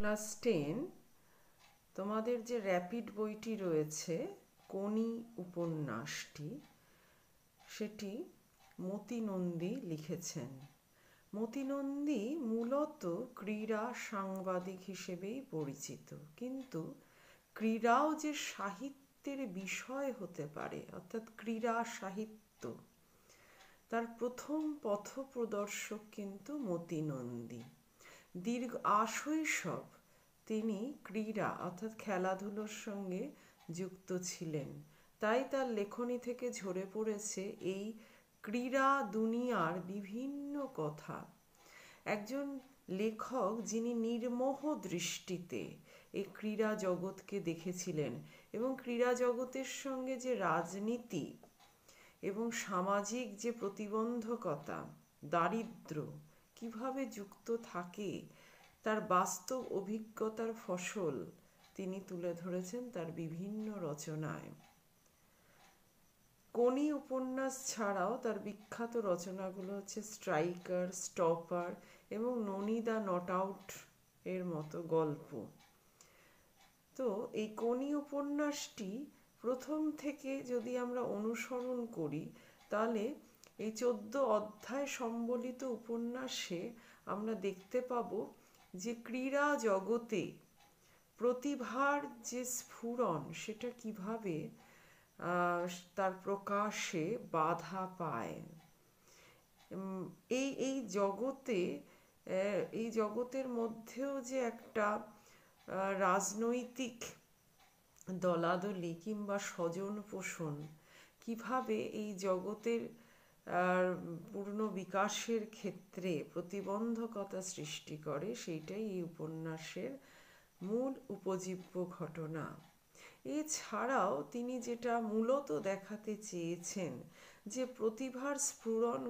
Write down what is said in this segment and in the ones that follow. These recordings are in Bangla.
ক্লাস 10 তোমাদের যে র্যাপিড বইটি রয়েছে কোনি উপন্যাসটি, সেটি মতি নন্দী লিখেছেন। মতি নন্দী মূলত ক্রীড়া সাংবাদিক হিসেবেই পরিচিত, কিন্তু ক্রীড়াও যে সাহিত্যের বিষয় হতে পারে, অর্থাৎ ক্রীড়া সাহিত্য, তার প্রথম পথপ্রদর্শক কিন্তু মতি নন্দী। দীর্ঘ আশৈশব তিনি ক্রীড়া অর্থাৎ খেলাধুলোর সঙ্গে যুক্ত ছিলেন, তাই তার লেখনী থেকে ঝরে পড়েছে এই ক্রীড়া দুনিয়ার বিভিন্ন কথা। একজন লেখক যিনি নির্মোহ দৃষ্টিতে এই ক্রীড়া জগৎকে দেখেছিলেন এবং ক্রীড়া জগতের সঙ্গে যে রাজনীতি এবং সামাজিক যে প্রতিবন্ধকতা, দারিদ্র্য কিভাবে যুক্ত থাকে, তার বাস্তব অভিজ্ঞতার ফসল তিনি তুলে ধরেছেন তার বিভিন্ন রচনায়। কোনি উপন্যাস ছাড়াও তার বিখ্যাত রচনাগুলো হচ্ছে স্ট্রাইকার, স্টপার এবং ননি দ্য নট আউট এর মতো গল্প। তো এই কোনি উপন্যাসটি প্রথম থেকে যদি আমরা অনুসরণ করি, তাহলে এই 14 অধ্যায় সম্বলিত উপন্যাসে আমরা দেখতে পাব যে ক্রীড়া জগতে প্রতিভার যে স্ফুরণ, সেটা কিভাবে তার প্রকাশে বাধা পায়। এই এই জগতে এই জগতের মধ্যেও যে একটা রাজনৈতিক দলাদলি কিংবা স্বজন পোষণ কিভাবে এই জগতের পূর্ণ বিকাশের ক্ষেত্রে প্রতিবন্ধকতা সৃষ্টি করে, সেইটাই এই উপন্যাসের মূল উপজীব্য ঘটনা। এছাড়াও তিনি যেটা মূলত দেখাতে চেয়েছেন, যে প্রতিভার স্ফুরণ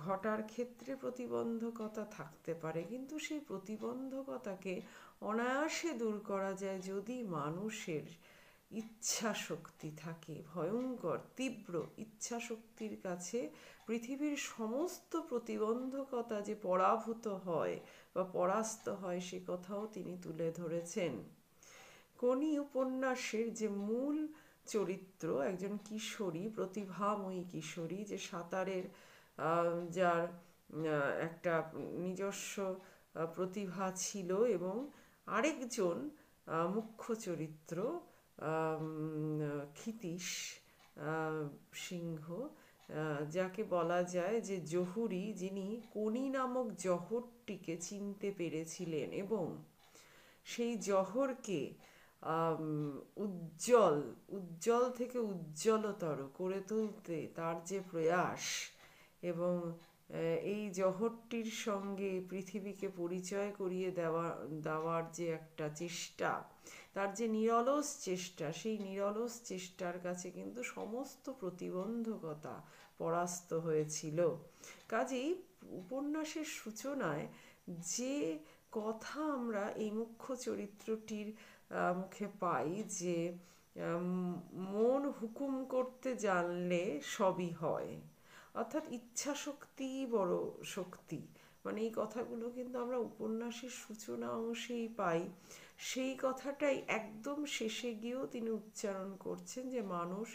ঘটার ক্ষেত্রে প্রতিবন্ধকতা থাকতে পারে, কিন্তু সেই প্রতিবন্ধকতাকে অনায়াসে দূর করা যায় যদি মানুষের ইচ্ছা শক্তি থাকে। ভয়ঙ্কর তীব্র ইচ্ছা শক্তির কাছে পৃথিবীর সমস্ত প্রতিবন্ধকতা যে পরাভূত হয় বা পরাস্ত হয়, সে কথাও তিনি তুলে ধরেছেন। কোনি উপন্যাসের যে মূল চরিত্র একজন কিশোরী, প্রতিভাময়ী কিশোরী, যে সাঁতারের যার একটা নিজস্ব প্রতিভা ছিল, এবং আরেকজন মুখ্য চরিত্র ক্ষিতীশ সিংহ, যাকে বলা যায় যে জহুরি, যিনি কোনি নামক জহরটিকে চিনতে পেরেছিলেন এবং সেই জহরকে উজ্জ্বল থেকে উজ্জ্বলতর করে তুলতে তার যে প্রয়াস, এবং এই জহরটির সঙ্গে পৃথিবীকে পরিচয় করিয়ে দেওয়ার যে একটা চেষ্টা, তার যে নিরলস চেষ্টা, সেই নিরলস চেষ্টার কাছে কিন্তু সমস্ত প্রতিবন্ধকতা পরাস্ত হয়েছিল। কাজেই উপন্যাসের সূচনায় যে কথা আমরা এই মুখ্য চরিত্রটির মুখে পাই, যে মন হুকুম করতে জানলে সবই হয়, অর্থাৎ ইচ্ছা শক্তি বড় শক্তি, মানে এই কথাগুলো কিন্তু আমরা উপন্যাসের সূচনা অংশেই পাই। সেই কথাটাই একদম শেষে গিয়েও তিনি উচ্চারণ করছেন, যে মানুষ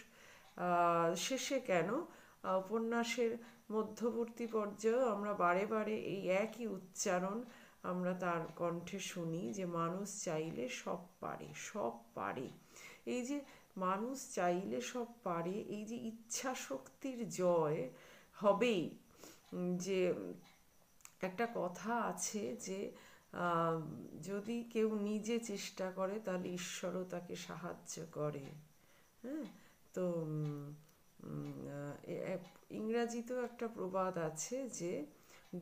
শেষে কেন, উপন্যাসের মধ্যবর্তী পর্যায়েও আমরা বারে বারে এই একই উচ্চারণ আমরা তার কণ্ঠে শুনি, যে মানুষ চাইলে সব পারে, সব পারে। এই যে মানুষ চাইলে সব পারে, এই যে ইচ্ছা শক্তির জয় হবেই। যে একটা কথা আছে যে যদি কেউ নিজে চেষ্টা করে, তাহলে ঈশ্বরও তাকে সাহায্য করে। হ্যাঁ, তো ইংরাজিতেও একটা প্রবাদ আছে যে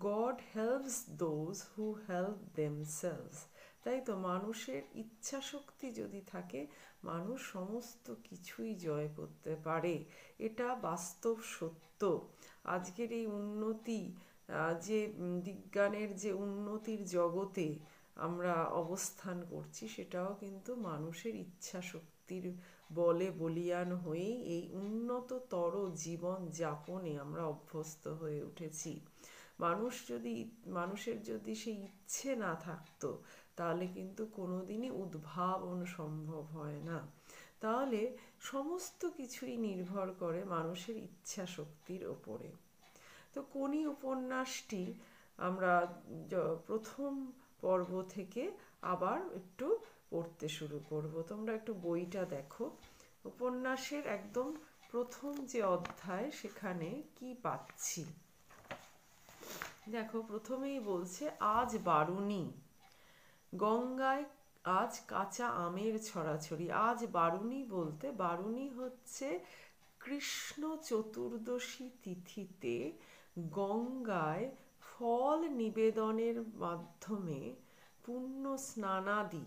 god helps those who help themselves. তাই তো, মানুষের ইচ্ছা শক্তি যদি থাকে, মানুষ সমস্ত কিছুই জয় করতে পারে। এটা বাস্তব সত্য। আজকের এই উন্নতি, যে বিজ্ঞানের যে উন্নতির জগতে আমরা অবস্থান করছি, সেটাও কিন্তু মানুষের ইচ্ছা শক্তির বলে বলীয়ান হয়েই এই উন্নততর জীবন যাপনে আমরা অভ্যস্ত হয়ে উঠেছি। মানুষের যদি সেই ইচ্ছে না থাকতো, তাহলে কিন্তু কোনোদিনই উদ্ভাবন সম্ভব হয় না। তাহলে সমস্ত কিছুই নির্ভর করে মানুষের ইচ্ছা শক্তির ওপরে। তো কোনি উপন্যাসটি আমরা প্রথম পর্ব থেকে আবার একটু পড়তে শুরু করব। তোমরা একটু বইটা দেখো। উপন্যাসের একদম প্রথম যে অধ্যায়, সেখানে কি পাচ্ছি দেখো। প্রথমেই বলছে, আজ বারুনি গঙ্গায় আজ কাঁচা আমের ছড়াছড়ি। আজ বারুনি বলতে, বারুনি হচ্ছে কৃষ্ণ চতুর্দশী তিথিতে গঙ্গায় ফল নিবেদনের মাধ্যমে পুণ্য স্নানাদি,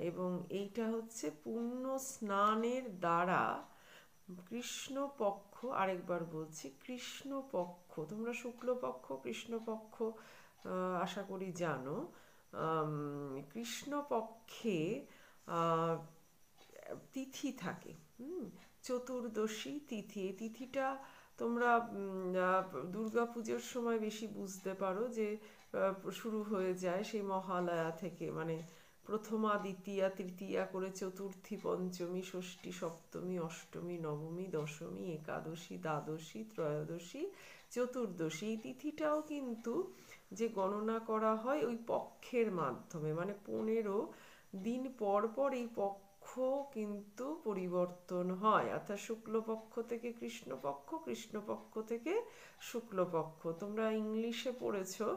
এবং এইটা হচ্ছে পুণ্য স্নানের দ্বারা কৃষ্ণপক্ষ, আরেকবার বলছি কৃষ্ণপক্ষ, তোমরা শুক্লপক্ষ কৃষ্ণপক্ষ আশা করি জানো। কৃষ্ণপক্ষে তিথি থাকে, চতুর্দশী তিথি। এই তিথিটা তোমরা দুর্গাপুজোর সময় বেশি বুঝতে পারো, যে শুরু হয়ে যায় সেই মহালয়া থেকে, মানে প্রথমা দ্বিতীয়া তৃতীয়া করে চতুর্থী পঞ্চমী ষষ্ঠী সপ্তমী অষ্টমী নবমী দশমী একাদশী দ্বাদশী ত্রয়োদশী চতুর্দশী। এই তিথিটাও কিন্তু যে গণনা করা হয় ওই পক্ষের মাধ্যমে, মানে 15 দিন পর পর এই পক্ষ কিন্তু পরিবর্তন হয়, অর্থাৎ শুক্লপক্ষ থেকে কৃষ্ণপক্ষ, কৃষ্ণপক্ষ থেকে শুক্লপক্ষ। তোমরা ইংলিশে পড়েছো,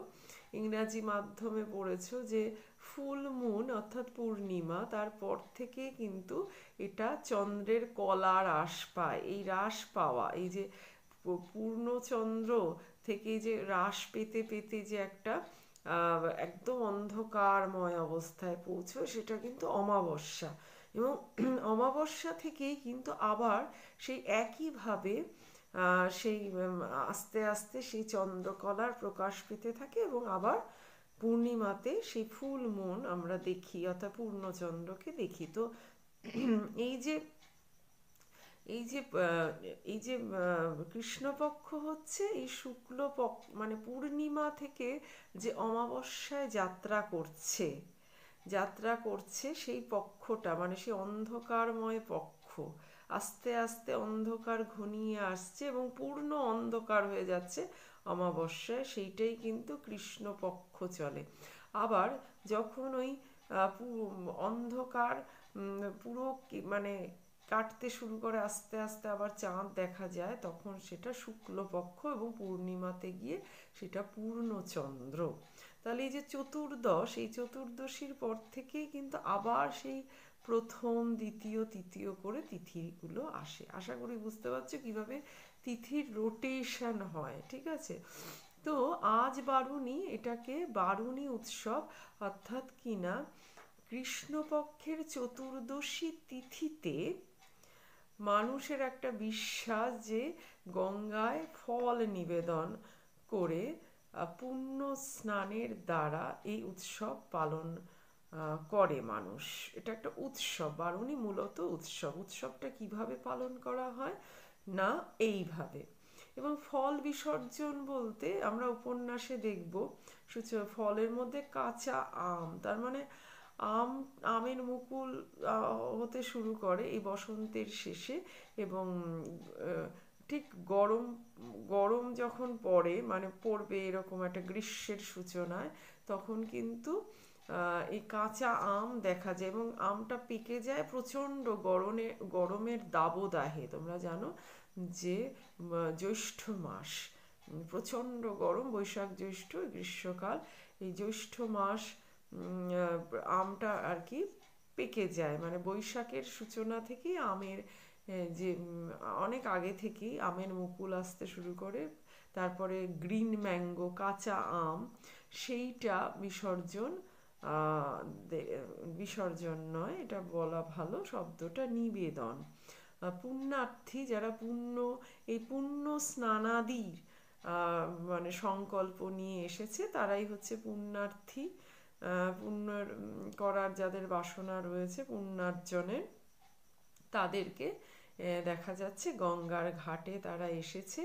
ইংরাজি মাধ্যমে পড়েছো যে ফুল মুন অর্থাৎ পূর্ণিমা, তারপর থেকে কিন্তু এটা চন্দ্রের কলা হ্রাস পায়। এই হ্রাস পাওয়া, এই যে পূর্ণচন্দ্র থেকে যে হ্রাস পেতে পেতে যে একটা একদম অন্ধকারময় অবস্থায় পৌঁছয়, সেটা কিন্তু অমাবস্যা। এবং অমাবস্যা থেকেই কিন্তু আবার সেই একইভাবে সেই আস্তে আস্তে সেই চন্দ্রকলার প্রকাশ পেতে থাকে, এবং আবার পূর্ণিমাতে সেই ফুল মুন আমরা দেখি, অর্থাৎ পূর্ণচন্দ্রকে দেখি। তো এই যে এই যে এই যে কৃষ্ণপক্ষ হচ্ছে এই শুক্লপক্ষ, মানে পূর্ণিমা থেকে যে অমাবস্যায় যাত্রা করছে সেই পক্ষটা, মানে সেই অন্ধকারময় পক্ষ আস্তে আস্তে অন্ধকার ঘনিয়ে আসছে এবং পূর্ণ অন্ধকার হয়ে যাচ্ছে অমাবস্যায়, সেইটাই কিন্তু কৃষ্ণপক্ষ চলে। আবার যখন ওই অন্ধকার পুরো মানে কাটতে শুরু করে, আস্তে আস্তে আবার চাঁদ দেখা যায়, তখন সেটা শুক্লপক্ষ, এবং পূর্ণিমাতে গিয়ে সেটা পূর্ণচন্দ্র। তাহলে এই যে চতুর্দশ, এই চতুর্দশীর পর থেকেই কিন্তু আবার সেই প্রথম দ্বিতীয় তৃতীয় করে তিথিগুলো আসে। আশা করি বুঝতে পারছো কিভাবে তিথির রোটেশন হয়, ঠিক আছে। তো আজ বারুনি, এটাকে বারুনি উৎসব, অর্থাৎ কিনা কৃষ্ণপক্ষের চতুর্দশী তিথিতে মানুষের একটা বিশ্বাস যে গঙ্গায় ফল নিবেদন করে পুণ্য স্নানের দ্বারা এই উৎসব পালন করে মানুষ। এটা একটা উৎসব, বারুনি মূলত উৎসবটা কিভাবে পালন করা হয় না, এইভাবে। এবং ফল বিসর্জন বলতে আমরা উপন্যাসে দেখব ফলের মধ্যে কাঁচা আম, তার মানে আমের মুকুল হতে শুরু করে এই বসন্তের শেষে, এবং ঠিক গরম গরম যখন পড়ে, মানে পড়বে এরকম একটা গ্রীষ্মের সূচনায়, তখন কিন্তু এই কাঁচা আম দেখা যায়, এবং আমটা পেকে যায় প্রচণ্ড গরমের দাবদাহে। তোমরা জানো যে জ্যৈষ্ঠ মাস প্রচণ্ড গরম, বৈশাখ জ্যৈষ্ঠ গ্রীষ্মকাল, এই জ্যৈষ্ঠ মাস আমটা আর কি পেকে যায়, মানে বৈশাখের সূচনা থেকেই আমের যে অনেক আগে থেকেই আমের মুকুল আসতে শুরু করে। তারপরে গ্রিন ম্যাঙ্গো, কাঁচা আম, সেইটা বিসর্জন নয়, এটা বলা ভালো, শব্দটা নিবেদন। পুণ্যার্থী যারা এই পুণ্য স্নানাদির মানে সংকল্প নিয়ে এসেছে, তারাই হচ্ছে পুণ্যার্থী। পুণ্য করার যাদের বাসনা রয়েছে পুণ্যার্জনের, তাদেরকে দেখা যাচ্ছে গঙ্গার ঘাটে তারা এসেছে,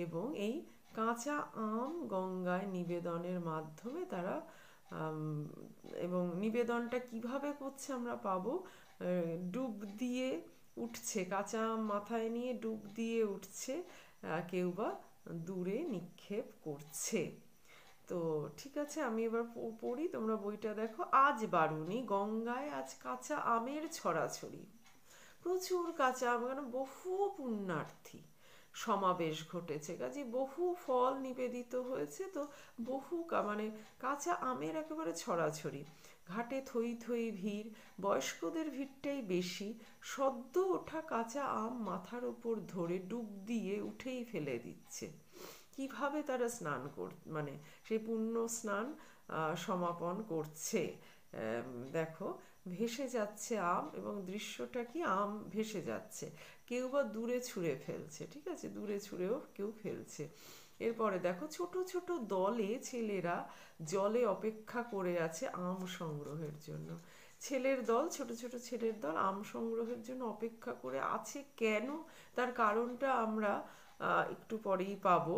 এবং এই কাঁচা আম গঙ্গায় নিবেদনের মাধ্যমে তারা এবং নিবেদনটা কিভাবে করছে আমরা পাবো, ডুব দিয়ে উঠছে, কাঁচা আম মাথায় নিয়ে ডুব দিয়ে উঠছে, কেউ বা দূরে নিক্ষেপ করছে। তো ঠিক আছে, আমি এবার পড়ি, তোমরা বইটা দেখো। আজ বারুনি গঙ্গায় আজ কাঁচা আমের ছড়াছড়ি, প্রচুর কাঁচা আম, কেন বহু পুণ্যার্থী সমাবেশ ঘটেছে, কাজে বহু ফল নিবেদিত হয়েছে, তো বহু মানে কাঁচা আমের একেবারে ছড়াছড়ি। ঘাটে থই থই ভিড়, বয়স্কদের ভিড়টাই বেশি, সদ্য ওঠা কাঁচা আম মাথার ওপর ধরে ডুব দিয়ে উঠেই ফেলে দিচ্ছে। কিভাবে তারা স্নান মানে সেই পুণ্য স্নান সমাপন করছে। দেখো, ভেসে যাচ্ছে আম, এবং দৃশ্যটা কি, আম ভেসে যাচ্ছে, কেউ বা দূরে ছুঁড়ে ফেলছে, ঠিক আছে, দূরে ছুঁড়েও কেউ ফেলছে। এরপরে দেখো, ছোট ছোট দলে ছেলেরা জলে অপেক্ষা করে আছে আম সংগ্রহের জন্য। ছেলের দল, ছোট ছোট ছেলের দল আম সংগ্রহের জন্য অপেক্ষা করে আছে কেন, তার কারণটা আমরা একটু পরেই পাবো।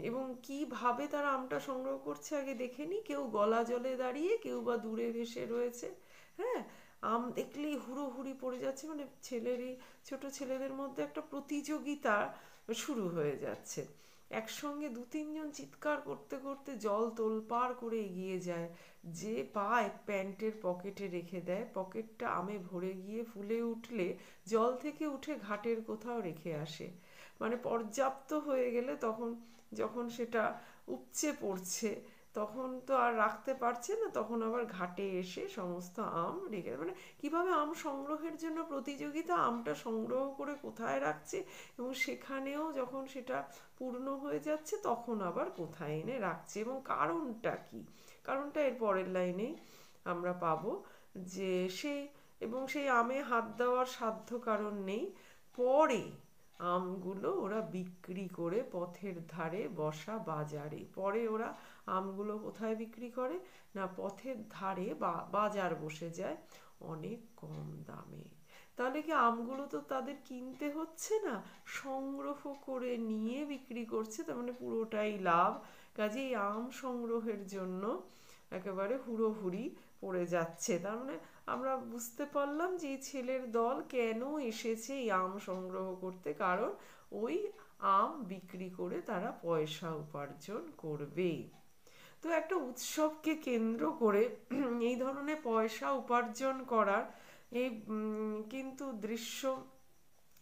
এবং কিভাবে তারা আমটা সংগ্রহ করছে আগে দেখে নি। কেউ গলা জলে দাঁড়িয়ে, কেউ বা দূরে ভেসে রয়েছে। হ্যাঁ, আম দেখলেই হুড়োহুড়ি পড়ে যাচ্ছে, মানে ছেলেরই, ছোট ছেলেদের মধ্যে একটা প্রতিযোগিতা শুরু হয়ে যাচ্ছে। একসঙ্গে দু তিনজন চিৎকার করতে করতে জল তোলপাড় করে এগিয়ে যায়, যে পায় প্যান্টের পকেটে রেখে দেয়, পকেটটা আমে ভরে গিয়ে ফুলে উঠলে জল থেকে উঠে ঘাটের কোথাও রেখে আসে। মানে পর্যাপ্ত হয়ে গেলে তখন, যখন সেটা উপচে পড়ছে, তখন তো আর রাখতে পারছে না, তখন আবার ঘাটে এসে সমস্ত আম রেখে, মানে কিভাবে আম সংগ্রহের জন্য প্রতিযোগিতা, আমটা সংগ্রহ করে কোথায় রাখছে, এবং সেখানেও যখন সেটা পূর্ণ হয়ে যাচ্ছে তখন আবার কোথায় এনে রাখছে, এবং কারণটা কি, কারণটা এর পরের লাইনেই আমরা পাবো। যে সেই, এবং সেই আমে হাত দেওয়ার সাধ্য কারণ নেই। পরে আমগুলো ওরা বিক্রি করে পথের ধারে বসা বাজারে, পরে ওরা আমগুলো কোথায় বিক্রি করে না, পথের ধারে বাজার বসে যায় অনেক কম দামে। তাহলে কি আমগুলো তো তাদের কিনতে হচ্ছে না, সংগ্রহ করে নিয়ে বিক্রি করছে, তার মানে পুরোটাই লাভ। কাজেই আম সংগ্রহের জন্য একেবারে হুড়োহুড়ি পড়ে যাচ্ছে। তার মানে আমরা বুঝতে পারলাম যে এই ছেলের দল কেন এসেছে এই আম সংগ্রহ করতে, কারণ ওই আম বিক্রি করে তারা পয়সা উপার্জন করবে। তো একটা উৎসবকে কেন্দ্র করে এই ধরনের পয়সা উপার্জন করার এই কিন্তু দৃশ্য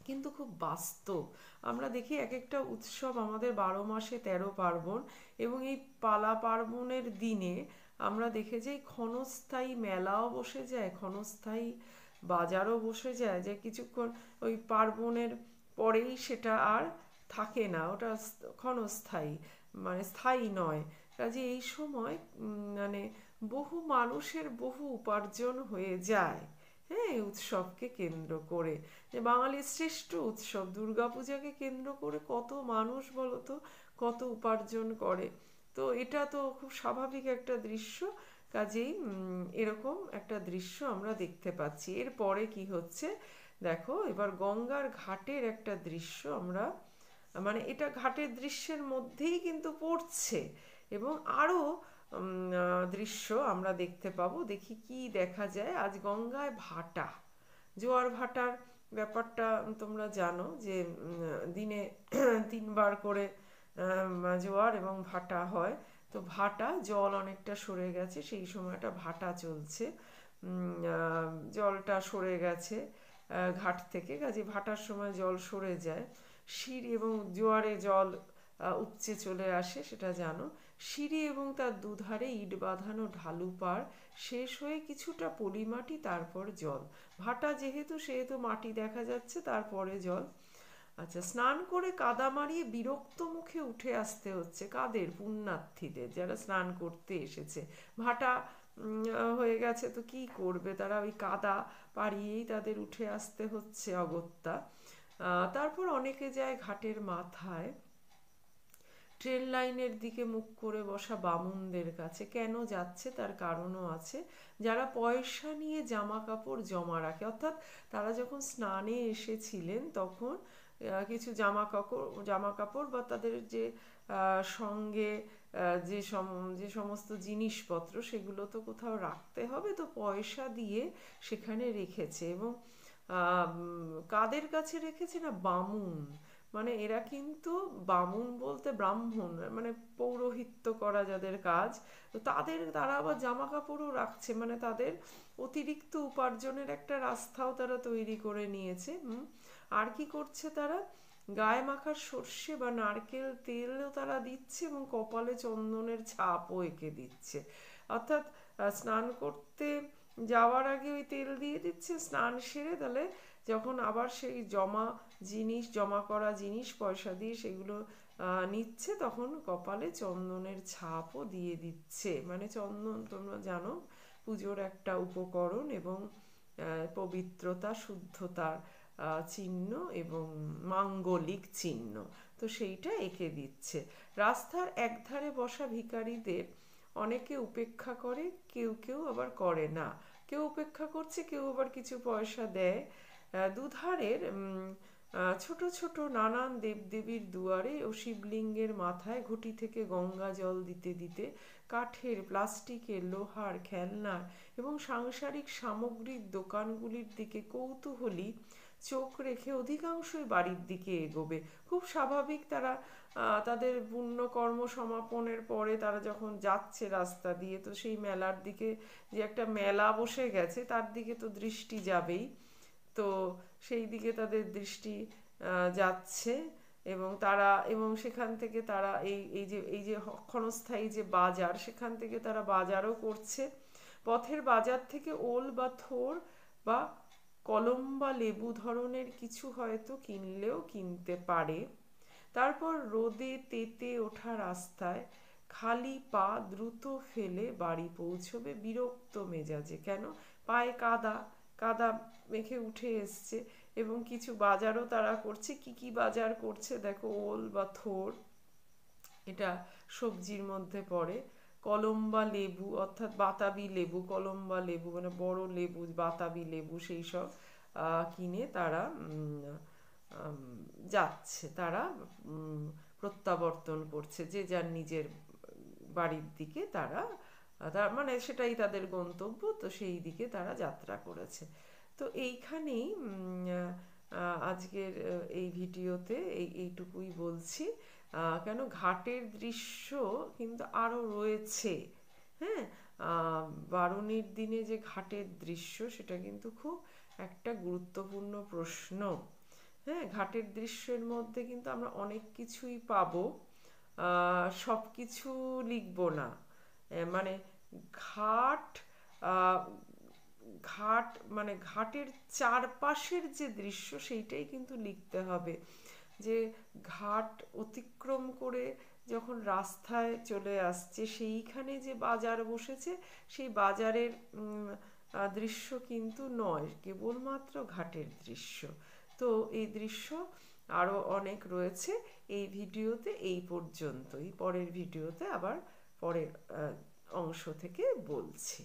কিন্তু খুব বাস্তব। আমরা দেখি এক একটা উৎসব, আমাদের 12 মাসে 13 পার্বণ, এবং এই পালা পার্বণের দিনে আমরা দেখে যাই ক্ষণস্থায়ী মেলাও বসে যায়, ক্ষণস্থায়ী বাজারও বসে যায়, যে কিছুক্ষণ ওই পার্বণের পরেই সেটা আর থাকে না, ওটা ক্ষণস্থায়ী, মানে স্থায়ী নয়। কাজে এই সময় মানে বহু মানুষের বহু উপার্জন হয়ে যায়, হ্যাঁ, এই উৎসবকে কেন্দ্র করে। যে বাঙালির শ্রেষ্ঠ উৎসব দুর্গাপূজাকে কেন্দ্র করে কত মানুষ বলতো কত উপার্জন করে। তো এটা তো খুব স্বাভাবিক একটা দৃশ্য। কাজেই এরকম একটা দৃশ্য আমরা দেখতে পাচ্ছি। এরপরে কি হচ্ছে দেখো, এবার গঙ্গার ঘাটের একটা দৃশ্য আমরা, মানে এটা ঘাটের দৃশ্যের মধ্যেই কিন্তু পড়ছে, এবং আরও দৃশ্য আমরা দেখতে পাবো। দেখি কি দেখা যায়। আজ গঙ্গায় ভাটা, জোয়ার ভাটার ব্যাপারটা তোমরা জানো, যে দিনে 3বার করে জোয়ার এবং ভাটা হয়। তো ভাটা, জল অনেকটা সরে গেছে, সেই সময়টা ভাটা চলছে, জলটা সরে গেছে ঘাট থেকে, কাজে ভাটার সময় জল সরে যায়। সিঁড়ি এবং জোয়ারে জল উপচে চলে আসে, সেটা জানো। সিঁড়ি এবং তার দুধারে ইট বাঁধানো ঢালু পাড়, শেষ হয়ে কিছুটা পলিমাটি, তারপর জল। ভাটা যেহেতু, সেহেতু মাটি দেখা যাচ্ছে, তারপরে জল। আচ্ছা, স্নান করে কাদা মারিয়ে বিরক্ত মুখে উঠে আসতে হচ্ছে কাদের, পুণ্যার্থীদের, যারা স্নান করতে এসেছে। ভাটা হয়ে গেছে, তো কি করবে তারা, ওই কাদা পাড়িয়েই তাদের উঠে আসতে হচ্ছে অগত্যা। তারপর অনেকে যায় ঘাটের মাথায় ট্রেন লাইনের দিকে মুখ করে বসা বামুনদের কাছে। কেন যাচ্ছে তার কারণও আছে। যারা পয়সা নিয়ে জামা কাপড় জমা রাখে, অর্থাৎ তারা যখন স্নানে এসেছিলেন তখন কিছু জামা কাপড় বা তাদের যে সঙ্গে যে সমস্ত জিনিসপত্র সেগুলো তো কোথাও রাখতে হবে, তো পয়সা দিয়ে সেখানে রেখেছে। এবং কাদের কাছে রেখেছে না, বামুন, মানে এরা কিন্তু বামুন বলতে ব্রাহ্মণ, মানে পৌরোহিত্য করা যাদের কাজ, তো তারা আবার জামা কাপড়ও রাখছে, মানে তাদের অতিরিক্ত উপার্জনের একটা রাস্তাও তারা তৈরি করে নিয়েছে। আর কি করছে তারা, গায়ে মাখার সর্ষে বা নারকেল তেলও তারা দিচ্ছে এবং কপালে চন্দনের ছাপও এঁকে দিচ্ছে। অর্থাৎ স্নান করতে যাওয়ার আগে ওই তেল দিয়ে দিচ্ছে, স্নান সেরে তাহলে যখন আবার সেই জমা করা জিনিস পয়সা দিয়ে সেগুলো নিচ্ছে, তখন কপালে চন্দনের ছাপও দিয়ে দিচ্ছে। মানে চন্দন তোমরা জানো পুজোর একটা উপকরণ এবং পবিত্রতা, শুদ্ধতার চিহ্ন এবং মাঙ্গলিক চিহ্ন, তো সেইটা এঁকে দিচ্ছে। রাস্তার একধারে বসা ভিখারিদের অনেকে উপেক্ষা করে, কেউ কেউ আবার করে না। কেউ উপেক্ষা করছে, কেউ আবার কিছু পয়সা দেয়। দুধারের ছোট ছোট নানান দেবদেবীর দুয়ারে ও শিবলিঙ্গের মাথায় ঘটি থেকে গঙ্গা জল দিতে দিতে কাঠের, প্লাস্টিকের, লোহার, খেলনার এবং সাংসারিক সামগ্রীর দোকানগুলির দিকে কৌতূহলী চোখ রেখে অধিকাংশই বাড়ির দিকে এগোবে। খুব স্বাভাবিক, তারা তাদের পুণ্যকর্ম সমাপনের পরে তারা যখন যাচ্ছে রাস্তা দিয়ে, তো সেই মেলার দিকে, যে একটা মেলা বসে গেছে তার দিকে তো দৃষ্টি যাবেই, তো সেই দিকে তাদের দৃষ্টি যাচ্ছে। এবং সেখান থেকে তারা এই যে ক্ষণস্থায়ী যে বাজার, সেখান থেকে তারা বাজারও করছে। পথের বাজার থেকে ওল বা থোড় বা কলম বা লেবু ধরনের কিছু হয়তো কিনলেও কিনতে পারে। তারপর রোদে তেতে ওঠা রাস্তায় খালি পা দ্রুত ফেলে বাড়ি পৌঁছবে বিরক্ত মেজাজে। কেন, পায়ে কাদা কাদা মেখে উঠে এসছে। এবং কিছু বাজারও তারা করছে। কি কি বাজার করছে দেখো, ওল বা থোড়, এটা সবজির মধ্যে পড়ে। কলম বা লেবু, অর্থাৎ বাতাবি লেবু, কলম বা লেবু মানে বড় লেবু, বাতাবি লেবু, সেই সব কিনে তারা যাচ্ছে, তারা প্রত্যাবর্তন করছে যে যার নিজের বাড়ির দিকে। তার মানে সেটাই তাদের গন্তব্য, তো সেই দিকে তারা যাত্রা করেছে। তো এইখানেই আজকের এই ভিডিওতে এইটুকুই বলছি। কেন, ঘাটের দৃশ্য কিন্তু আরও রয়েছে। হ্যাঁ, বারুণীর দিনে যে ঘাটের দৃশ্য, সেটা কিন্তু খুব একটা গুরুত্বপূর্ণ প্রশ্ন। হ্যাঁ, ঘাটের দৃশ্যের মধ্যে কিন্তু আমরা অনেক কিছুই পাবো, সব কিছু লিখব না। মানে ঘাট ঘাট মানে ঘাটের চারপাশের যে দৃশ্য, সেইটাই কিন্তু লিখতে হবে। যে ঘাট অতিক্রম করে যখন রাস্তায় চলে আসছে, সেইখানে যে বাজার বসেছে, সেই বাজারের দৃশ্য কিন্তু নয়, কেবলমাত্র ঘাটের দৃশ্য। তো এই দৃশ্য আরও অনেক রয়েছে। এই ভিডিওতে এই পর্যন্তই, পরের ভিডিওতে আবার পরের অংশ থেকে বলছি।